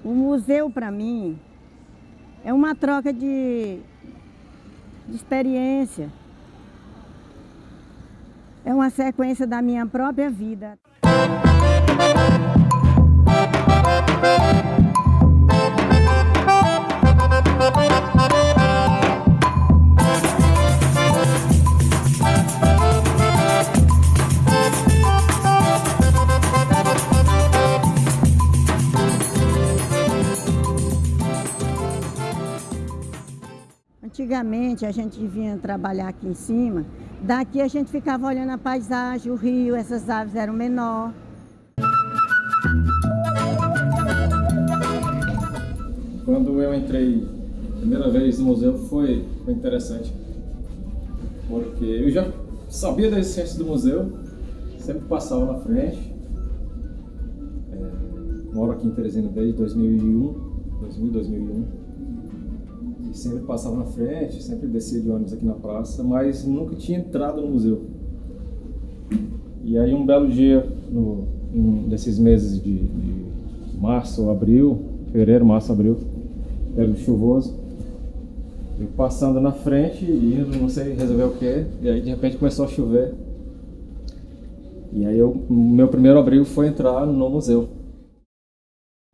O museu, para mim, é uma troca de experiência. É uma sequência da minha própria vida. Antigamente a gente vinha trabalhar aqui em cima, daqui a gente ficava olhando a paisagem, o rio, essas aves eram menor. Quando eu entrei a primeira vez no museu foi interessante, porque eu já sabia da existência do museu, sempre passava na frente. Moro aqui em Teresina desde 2001. E sempre passava na frente, sempre descia de ônibus aqui na praça, mas nunca tinha entrado no museu. E aí um belo dia, desses meses de março, abril, fevereiro, março, abril, período chuvoso, eu passando na frente, indo, não sei, resolver o quê, e aí de repente começou a chover. E aí o meu primeiro abrigo foi entrar no museu.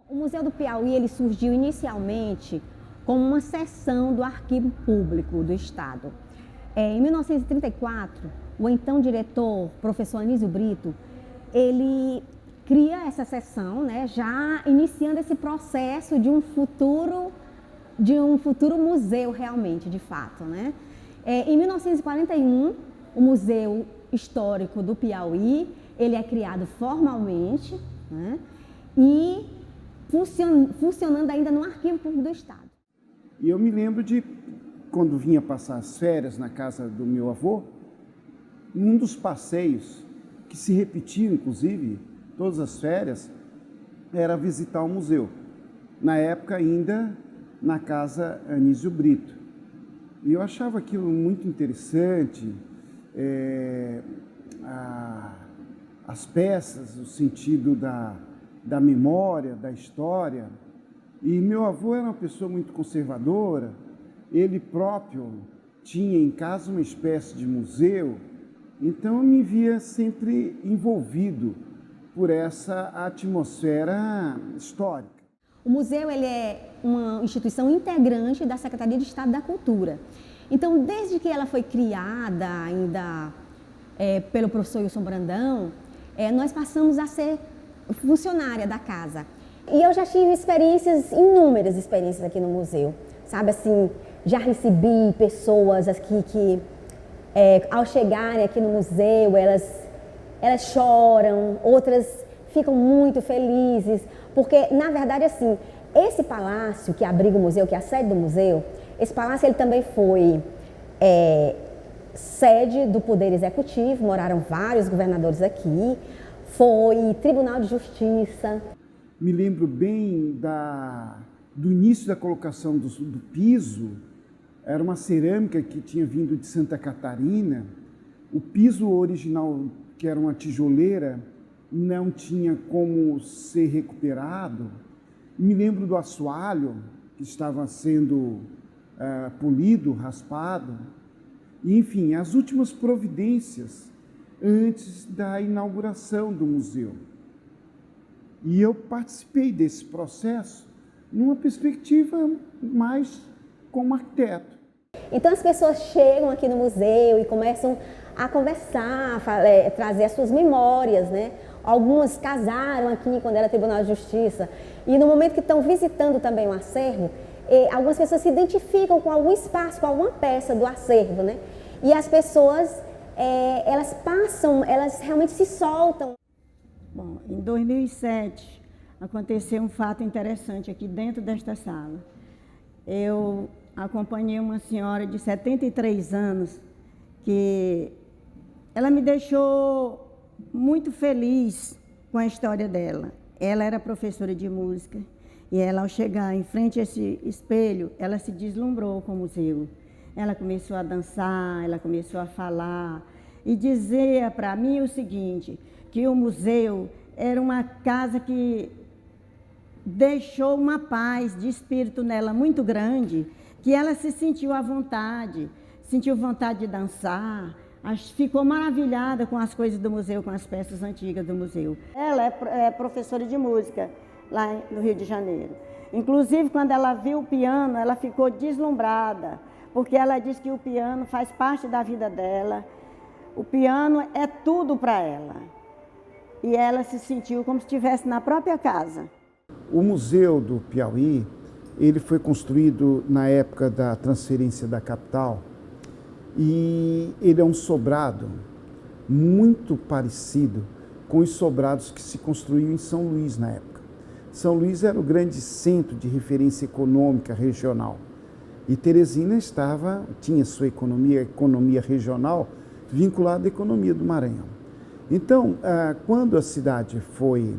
O Museu do Piauí, ele surgiu inicialmente como uma seção do Arquivo Público do Estado. Em 1934, o então diretor, professor Anísio Brito, ele cria essa seção, né, já iniciando esse processo de um futuro museu realmente, de fato, né? Em 1941, o Museu Histórico do Piauí, ele é criado formalmente, né, e funcionando ainda no Arquivo Público do Estado. E eu me lembro de, quando vinha passar as férias na casa do meu avô, um dos passeios, que se repetia inclusive, todas as férias, era visitar o museu. Na época ainda na casa Anísio Brito. E eu achava aquilo muito interessante, as peças, o sentido da memória, da história. E meu avô era uma pessoa muito conservadora, ele próprio tinha em casa uma espécie de museu, então eu me via sempre envolvido por essa atmosfera histórica. O museu, ele é uma instituição integrante da Secretaria de Estado da Cultura. Então, desde que ela foi criada ainda pelo professor Wilson Brandão, nós passamos a ser funcionária da casa. E eu já tive inúmeras experiências aqui no museu, sabe, assim, já recebi pessoas aqui que, ao chegarem aqui no museu, elas choram, outras ficam muito felizes, porque, na verdade, assim, esse palácio que abriga o museu, que é a sede do museu, esse palácio ele também foi sede do Poder Executivo, moraram vários governadores aqui, foi Tribunal de Justiça. Me lembro bem do início da colocação do piso, era uma cerâmica que tinha vindo de Santa Catarina, o piso original, que era uma tijoleira, não tinha como ser recuperado. Me lembro do assoalho, que estava sendo polido, raspado, e, enfim, as últimas providências antes da inauguração do museu. E eu participei desse processo numa perspectiva mais como arquiteto. Então as pessoas chegam aqui no museu e começam a conversar, trazer as suas memórias, né? Algumas casaram aqui quando era Tribunal de Justiça. E no momento que estão visitando também o acervo, algumas pessoas se identificam com algum espaço, com alguma peça do acervo, né? E as pessoas, elas realmente se soltam. Bom, em 2007 aconteceu um fato interessante aqui dentro desta sala. Eu acompanhei uma senhora de 73 anos que ela me deixou muito feliz com a história dela. Ela era professora de música e ela, ao chegar em frente a esse espelho, ela se deslumbrou com o museu. Ela começou a dançar, ela começou a falar e dizia para mim o seguinte, que o museu era uma casa que deixou uma paz de espírito nela muito grande, que ela se sentiu à vontade, sentiu vontade de dançar, ficou maravilhada com as coisas do museu, com as peças antigas do museu. Ela é professora de música lá no Rio de Janeiro. Inclusive, quando ela viu o piano, ela ficou deslumbrada, porque ela diz que o piano faz parte da vida dela, o piano é tudo para ela. E ela se sentiu como se estivesse na própria casa. O Museu do Piauí, ele foi construído na época da transferência da capital e ele é um sobrado muito parecido com os sobrados que se construíam em São Luís na época. São Luís era o grande centro de referência econômica regional e Teresina tinha sua economia regional vinculada à economia do Maranhão. Então, quando a cidade foi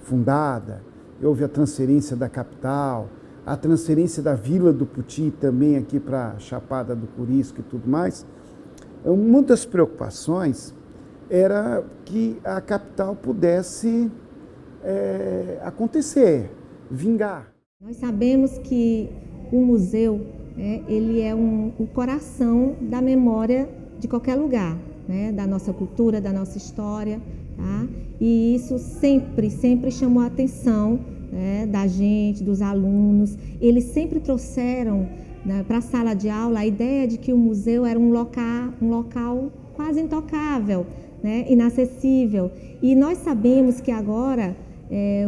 fundada, houve a transferência da capital, a transferência da Vila do Puti também aqui para Chapada do Curisco e tudo mais, uma das preocupações era que a capital pudesse acontecer, vingar. Nós sabemos que o museu, ele é o coração da memória de qualquer lugar, da nossa cultura, da nossa história, tá? E isso sempre chamou a atenção da gente, dos alunos. Eles sempre trouxeram para a sala de aula a ideia de que o museu era um local quase intocável, inacessível. E nós sabemos que agora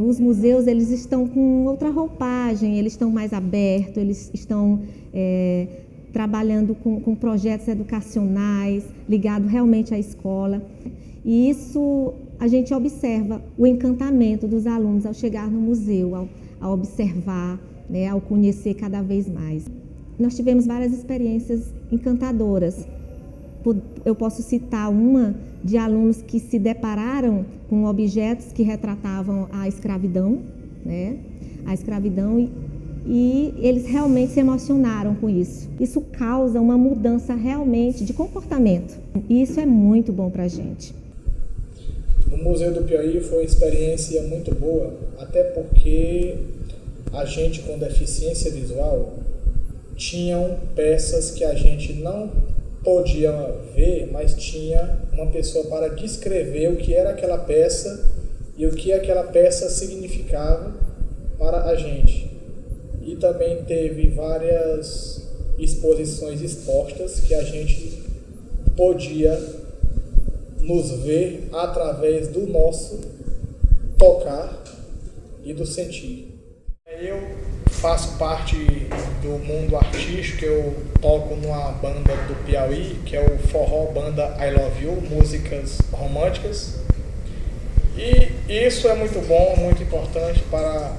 os museus eles estão com outra roupagem, eles estão mais abertos, eles estão trabalhando com projetos educacionais ligados realmente à escola. E isso a gente observa o encantamento dos alunos ao chegar no museu, ao observar, ao conhecer cada vez mais. Nós tivemos várias experiências encantadoras. Eu posso citar uma de alunos que se depararam com objetos que retratavam a escravidão, e eles realmente se emocionaram com isso. Isso causa uma mudança realmente de comportamento. E isso é muito bom para a gente. No Museu do Piauí foi uma experiência muito boa, até porque a gente com deficiência visual tinham peças que a gente não podia ver, mas tinha uma pessoa para descrever o que era aquela peça e o que aquela peça significava para a gente. E também teve várias exposições expostas que a gente podia nos ver através do nosso tocar e do sentir. Eu faço parte do mundo artístico, eu toco numa banda do Piauí, que é o Forró Banda I Love You, músicas românticas. E isso é muito bom, muito importante para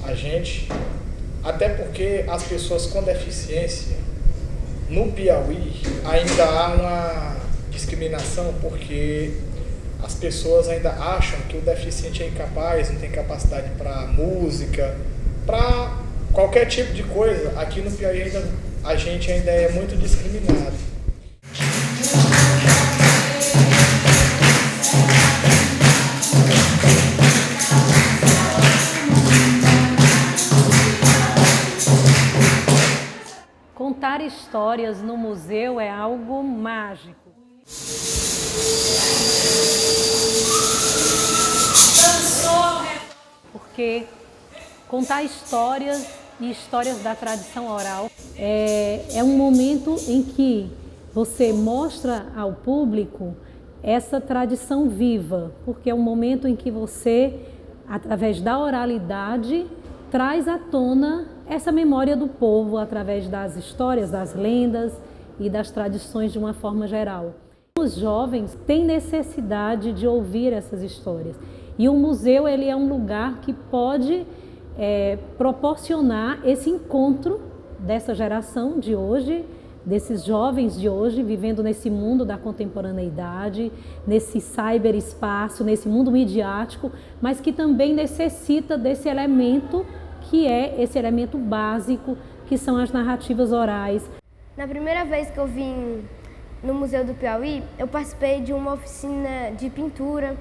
a gente, até porque as pessoas com deficiência no Piauí ainda há uma discriminação, porque as pessoas ainda acham que o deficiente é incapaz, não tem capacidade para música, para qualquer tipo de coisa. Aqui no Piauí a gente ainda é muito discriminado. Contar histórias no museu é algo mágico. Porque contar histórias e histórias da tradição oral é um momento em que você mostra ao público essa tradição viva, porque é um momento em que você, através da oralidade, traz à tona essa memória do povo através das histórias, das lendas e das tradições de uma forma geral. Os jovens têm necessidade de ouvir essas histórias e o museu ele é um lugar que pode proporcionar esse encontro dessa geração de hoje, desses jovens de hoje vivendo nesse mundo da contemporaneidade, nesse cyberespaço, nesse mundo midiático, mas que também necessita desse elemento que é esse elemento básico, que são as narrativas orais. Na primeira vez que eu vim no Museu do Piauí, eu participei de uma oficina de pintura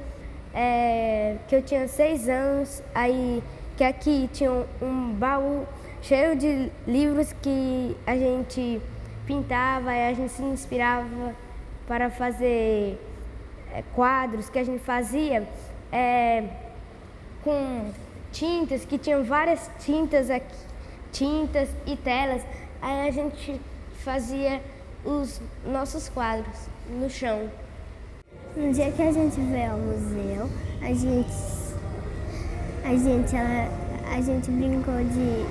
que eu tinha 6 anos, aí que aqui tinha um baú cheio de livros que a gente pintava e a gente se inspirava para fazer quadros que a gente fazia com tintas, que tinham várias tintas aqui, tintas e telas. Aí a gente fazia os nossos quadros no chão. No dia que a gente veio ao museu, a gente brincou de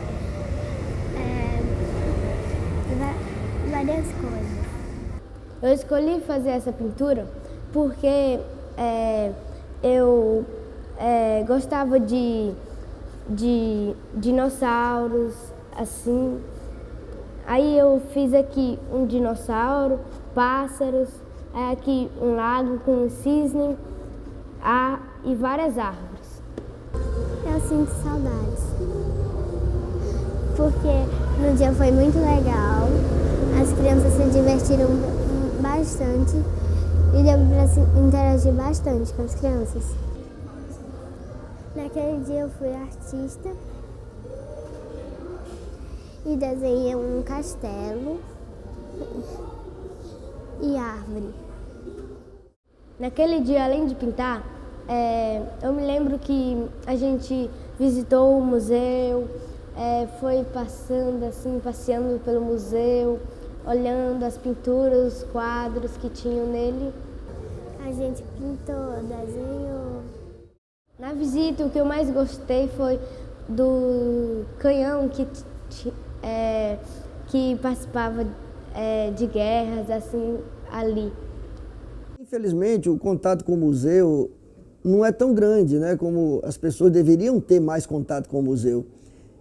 várias coisas. Eu escolhi fazer essa pintura porque eu gostava de dinossauros, assim. Aí eu fiz aqui um dinossauro, pássaros, aqui um lago com um cisne e várias árvores. Eu sinto saudades, porque no dia foi muito legal, as crianças se divertiram bastante e deu para se interagir bastante com as crianças. Naquele dia eu fui artista e desenhei um castelo e árvore. Naquele dia, além de pintar, eu me lembro que a gente visitou o museu, foi passando assim, passeando pelo museu, olhando as pinturas, os quadros que tinham nele. A gente pintou, desenhou. Na visita, o que eu mais gostei foi do canhão que participava de guerras, assim, ali. Infelizmente, o contato com o museu não é tão grande, né, como as pessoas deveriam ter mais contato com o museu.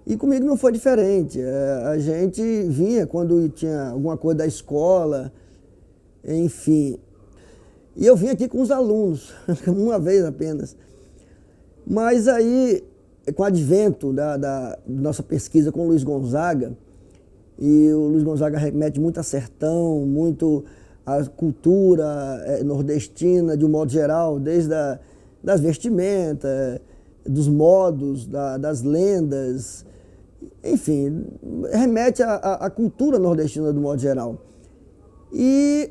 E comigo não foi diferente. A gente vinha quando tinha alguma coisa da escola, enfim. E eu vim aqui com os alunos, uma vez apenas. Mas aí, com o advento da nossa pesquisa com o Luiz Gonzaga, e o Luiz Gonzaga remete muito a sertão, muito a cultura nordestina de um modo geral, desde das vestimentas, dos modos, das lendas, enfim, remete à cultura nordestina do modo geral. E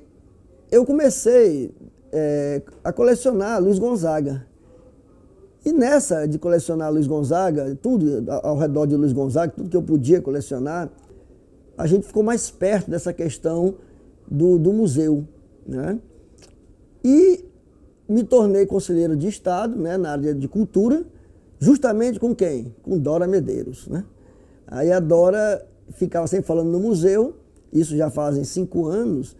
eu comecei a colecionar Luiz Gonzaga. E nessa de colecionar Luiz Gonzaga, tudo ao redor de Luiz Gonzaga, tudo que eu podia colecionar, a gente ficou mais perto dessa questão do museu, né? E me tornei conselheiro de Estado, né, na área de cultura, justamente com quem? Com Dora Medeiros, né? Aí a Dora ficava sempre falando no museu, isso já fazem 5 anos,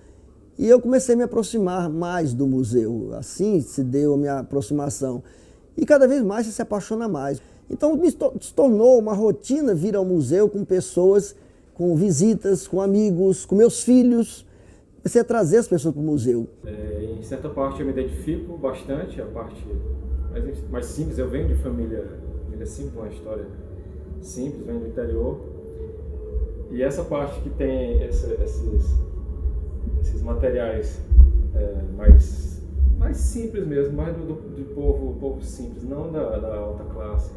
e eu comecei a me aproximar mais do museu. Assim se deu a minha aproximação. E cada vez mais você se apaixona mais. Então se tornou uma rotina vir ao museu com pessoas, com visitas, com amigos, com meus filhos. Comecei a trazer as pessoas para o museu. Em certa parte eu me identifico bastante, a parte mais simples. Eu venho de família simples, uma história simples, venho do interior. E essa parte que tem esses materiais mais simples mesmo, mais do povo simples, não da alta classe.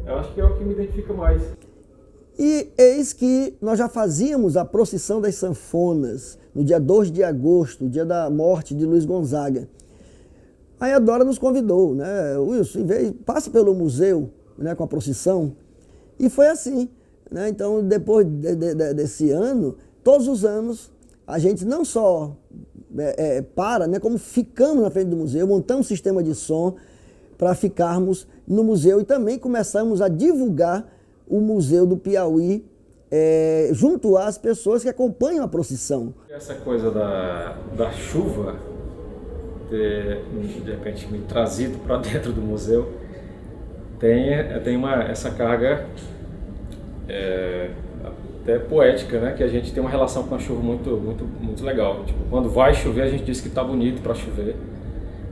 Eu acho que é o que me identifica mais. E eis que nós já fazíamos a procissão das sanfonas no dia 2 de agosto, dia da morte de Luiz Gonzaga. Aí a Dora nos convidou, né? Wilson, passa pelo museu, né, com a procissão. E foi assim, né? Então, depois desse ano, todos os anos, a gente não só né, como ficamos na frente do museu, montamos um sistema de som para ficarmos no museu e também começamos a divulgar o Museu do Piauí junto às pessoas que acompanham a procissão. Essa coisa da chuva, de repente me trazido para dentro do museu, tem essa carga até poética, né? Que a gente tem uma relação com a chuva muito legal. Tipo, quando vai chover, a gente diz que está bonito para chover,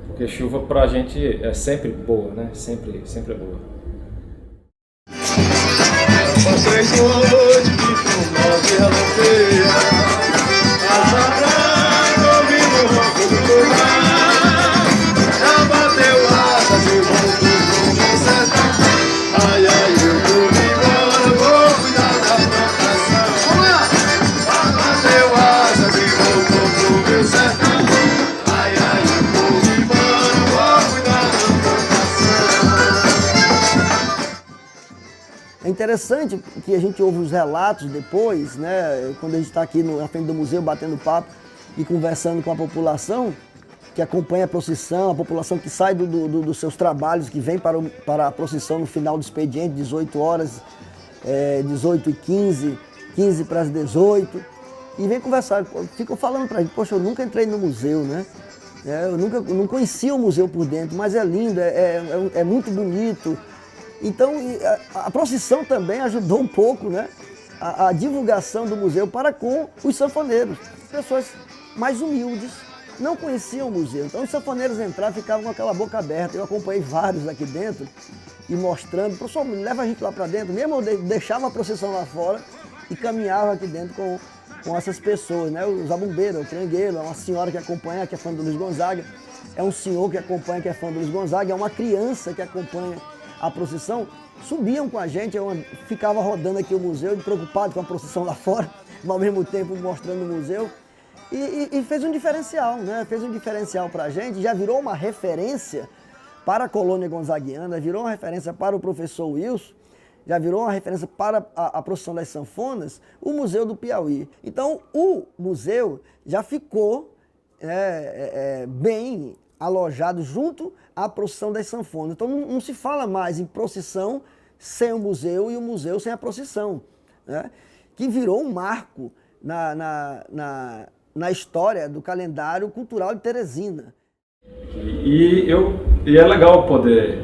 porque chuva para a gente é sempre boa, né? Sempre é boa. Já bateu asa É interessante que a gente ouve os relatos depois, né, quando a gente está aqui na frente do museu batendo papo e conversando com a população que acompanha a procissão, a população que sai dos seus trabalhos, que vem para a procissão no final do expediente, 18 horas, 18h15, 15 para as 18, e vem conversar, ficam falando para a gente, poxa, eu nunca entrei no museu, né? Eu não conhecia o museu por dentro, mas é lindo, é muito bonito. Então, a procissão também ajudou um pouco, né, a divulgação do museu para com os sanfoneiros. Pessoas mais humildes não conheciam o museu. Então, os sanfoneiros entravam e ficavam com aquela boca aberta. Eu acompanhei vários aqui dentro e mostrando. Professor, leva a gente lá para dentro. Mesmo eu deixava a procissão lá fora e caminhava aqui dentro com essas pessoas, né? O zabumbeiro, o trangueiro, é uma senhora que acompanha, que é fã do Luiz Gonzaga. É um senhor que acompanha, que é fã do Luiz Gonzaga. É uma criança que acompanha a procissão. Subiam com a gente, eu ficava rodando aqui o museu, preocupado com a procissão lá fora, mas ao mesmo tempo mostrando o museu. E fez um diferencial, né? Fez um diferencial para a gente, já virou uma referência para a colônia gonzaguiana, virou uma referência para o professor Wilson, já virou uma referência para a procissão das sanfonas, o Museu do Piauí. Então, o museu já ficou bem alojado junto à procissão das sanfonas. Então, não se fala mais em procissão sem o museu e o museu sem a procissão, né? Que virou um marco na história do calendário cultural de Teresina. E é legal poder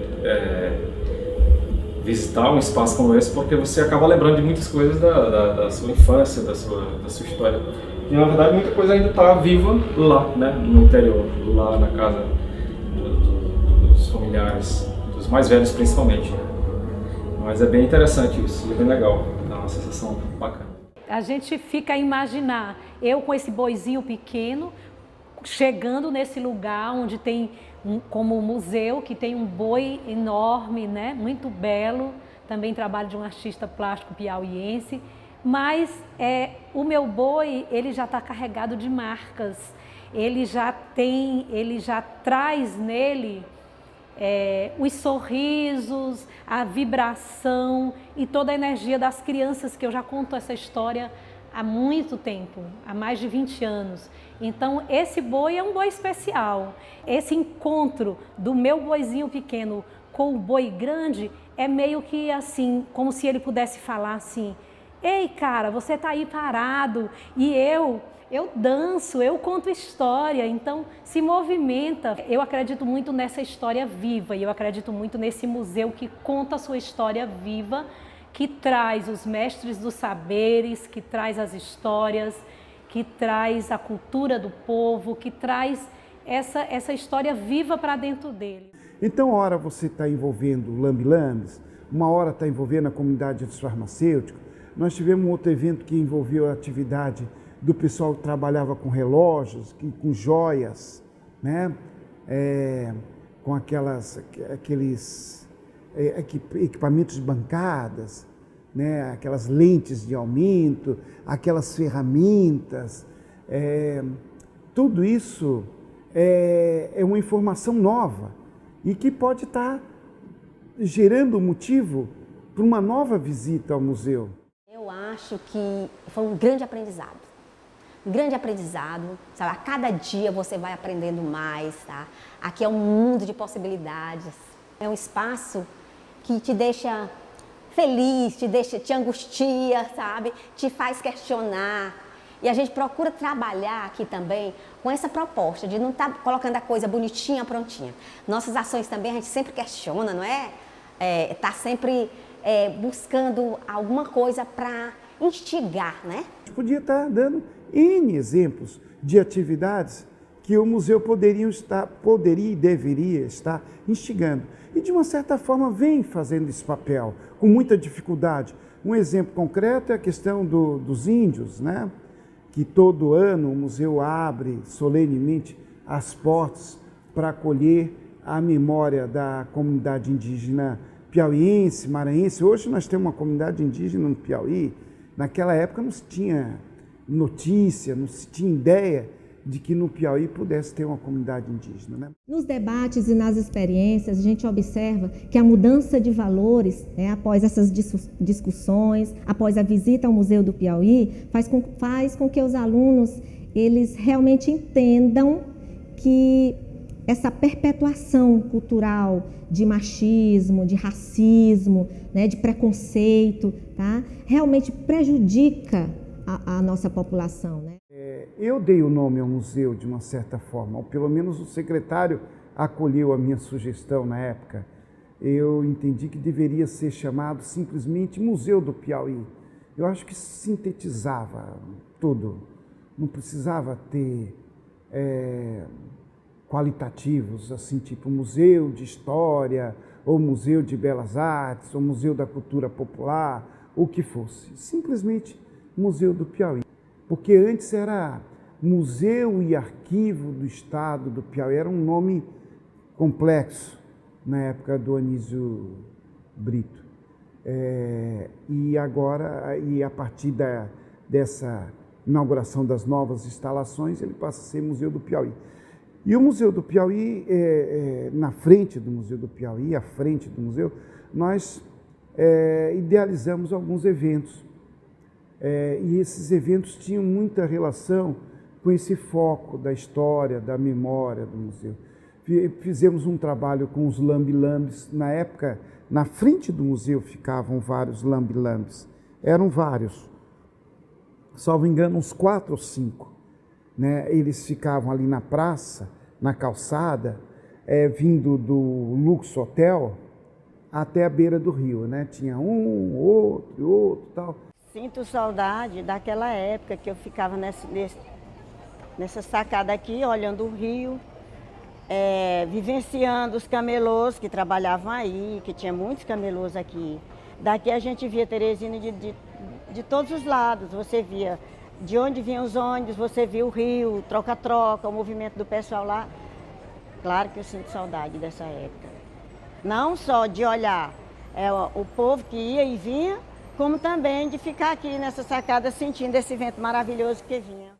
visitar um espaço como esse, porque você acaba lembrando de muitas coisas da sua infância, da sua história. E na verdade muita coisa ainda está viva lá, né, no interior, lá na casa dos familiares, dos mais velhos principalmente, né? Mas é bem interessante isso, é bem legal, dá uma sensação bacana. A gente fica a imaginar, eu com esse boizinho pequeno, chegando nesse lugar onde tem, como um museu, que tem um boi enorme, né? Muito belo, também trabalho de um artista plástico piauiense, mas o meu boi, ele já está carregado de marcas, ele já traz nele os sorrisos, a vibração e toda a energia das crianças, que eu já conto essa história há muito tempo, há mais de 20 anos. Então, esse boi é um boi especial. Esse encontro do meu boizinho pequeno com o boi grande é meio que assim, como se ele pudesse falar assim: ei, cara, você tá aí parado e eu danço, eu conto história, então se movimenta. Eu acredito muito nessa história viva e eu acredito muito nesse museu que conta a sua história viva, que traz os mestres dos saberes, que traz as histórias, que traz a cultura do povo, que traz essa história viva para dentro dele. Então, uma hora você está envolvendo o Lambi-Lambis, uma hora está envolvendo a comunidade dos farmacêuticos. Nós tivemos um outro evento que envolveu a atividade do pessoal que trabalhava com relógios, com joias, né? Com aqueles equipamentos de bancadas, né? Aquelas lentes de aumento, aquelas ferramentas. Tudo isso é uma informação nova e que pode estar gerando motivo para uma nova visita ao museu. Eu acho que foi um grande aprendizado. Um grande aprendizado, sabe? A cada dia você vai aprendendo mais, tá? Aqui é um mundo de possibilidades. É um espaço que te deixa feliz, te angustia, sabe? Te faz questionar. E a gente procura trabalhar aqui também com essa proposta de não estar colocando a coisa bonitinha, prontinha. Nossas ações também a gente sempre questiona, não é? Tá sempre buscando alguma coisa para instigar, né? A gente podia estar dando N exemplos de atividades que o museu poderia e deveria estar instigando. E de uma certa forma vem fazendo esse papel, com muita dificuldade. Um exemplo concreto é a questão dos índios, né? Que todo ano o museu abre solenemente as portas para acolher a memória da comunidade indígena piauiense, maranhense. Hoje nós temos uma comunidade indígena no Piauí. Naquela época não se tinha notícia, não se tinha ideia de que no Piauí pudesse ter uma comunidade indígena, né? Nos debates e nas experiências, a gente observa que a mudança de valores, após essas discussões, após a visita ao Museu do Piauí, faz com que os alunos eles realmente entendam que essa perpetuação cultural de machismo, de racismo, de preconceito, tá? Realmente prejudica a nossa população, né? Eu dei o nome ao museu de uma certa forma, ou pelo menos o secretário acolheu a minha sugestão na época. Eu entendi que deveria ser chamado simplesmente Museu do Piauí. Eu acho que sintetizava tudo. Não precisava ter qualitativos, assim, tipo Museu de História, ou Museu de Belas Artes, ou Museu da Cultura Popular, o que fosse. Simplesmente Museu do Piauí. Porque antes era Museu e Arquivo do Estado do Piauí, era um nome complexo na época do Anísio Brito. E agora, a partir dessa inauguração das novas instalações, ele passa a ser Museu do Piauí. E o Museu do Piauí, na frente do Museu do Piauí, à frente do museu, nós idealizamos alguns eventos. E esses eventos tinham muita relação com esse foco da história, da memória do museu. Fizemos um trabalho com os lambi-lambis. Na época, na frente do museu ficavam vários lambi-lambis. Eram vários, salvo engano, uns 4 ou 5. Né? Eles ficavam ali na praça, na calçada, vindo do Lux Hotel até a beira do rio. Né? Tinha um, outro, tal. Sinto saudade daquela época que eu ficava nessa sacada aqui, olhando o rio, vivenciando os camelôs que trabalhavam aí, que tinha muitos camelôs aqui. Daqui a gente via Teresina de todos os lados, você via de onde vinham os ônibus, você via o rio, troca-troca, o movimento do pessoal lá. Claro que eu sinto saudade dessa época. Não só de olhar o povo que ia e vinha, como também de ficar aqui nessa sacada sentindo esse vento maravilhoso que vinha.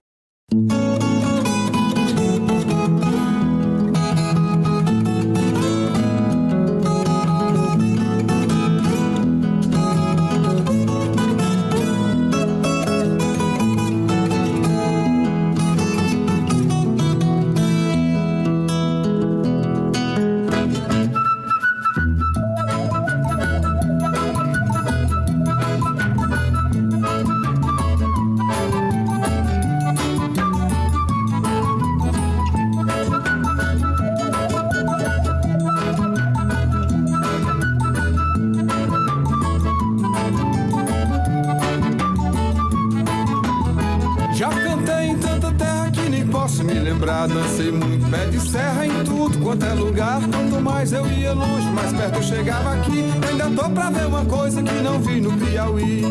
Dancei muito pé de serra em tudo quanto é lugar. Quanto mais eu ia longe, mais perto eu chegava aqui. Ainda tô pra ver uma coisa que não vi no Piauí.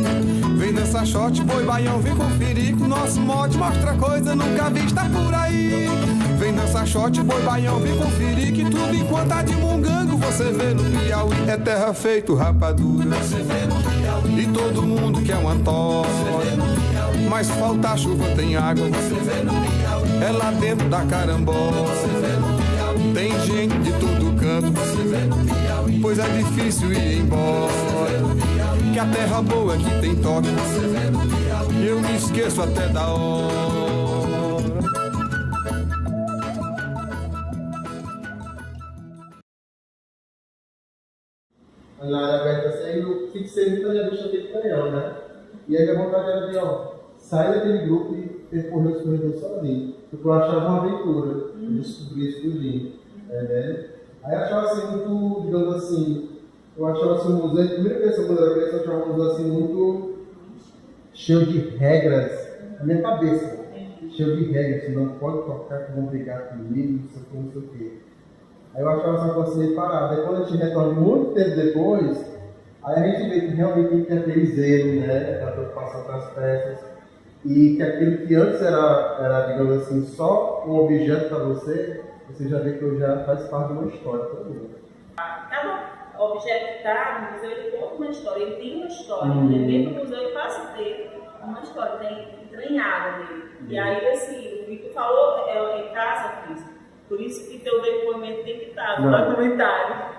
Vem dançar shot, boi, baião, vem conferir que o nosso mote mostra coisa nunca vista por aí. Vem dançar shot, boi, baião, vem conferir que tudo enquanto tá de mungango você vê no Piauí. É terra feito rapadura, você vê no Piauí. E todo mundo quer uma tosse, você vê no Piauí. Mas falta chuva, tem água, você vê no Piauí. É lá dentro da Carambola, você vê no Piauí. Tem gente de todo canto, você vê no Piauí. Pois é difícil ir embora, você vê no Piauí. Que a terra boa que tem toque, você vê no Piauí. Eu me esqueço até da hora. Na área aberta assim, eu fixei muita minha vista aqui de canhão, né? E aí a vontade era de, sair daquele grupo e percorrer os corredores sozinho. Porque eu achava uma aventura, descobrir isso tudinho. Aí eu achava assim, muito, digamos assim, eu achava assim um museu, a primeira vez que eu achava um museu assim muito cheio de regras, na minha cabeça, cheio de regras, você não pode tocar que vão brigar comigo, não sei o quê. Aí eu achava essa coisa meio parada. Aí quando a gente retorna muito tempo depois, aí a gente vê que realmente tem que ter aquele zelo, né, da preocupação com as peças. E que aquilo que antes era, digamos assim, só um objeto para você já vê que hoje já faz parte de uma história também. Cada objeto que está no museu, ele conta uma história, ele tem uma história. Mesmo no museu ele passa a ter uma história, tem entranhada nele. E aí, assim, o que tu falou é casa, Cris. Por isso que teu depoimento tem que estar no documentário.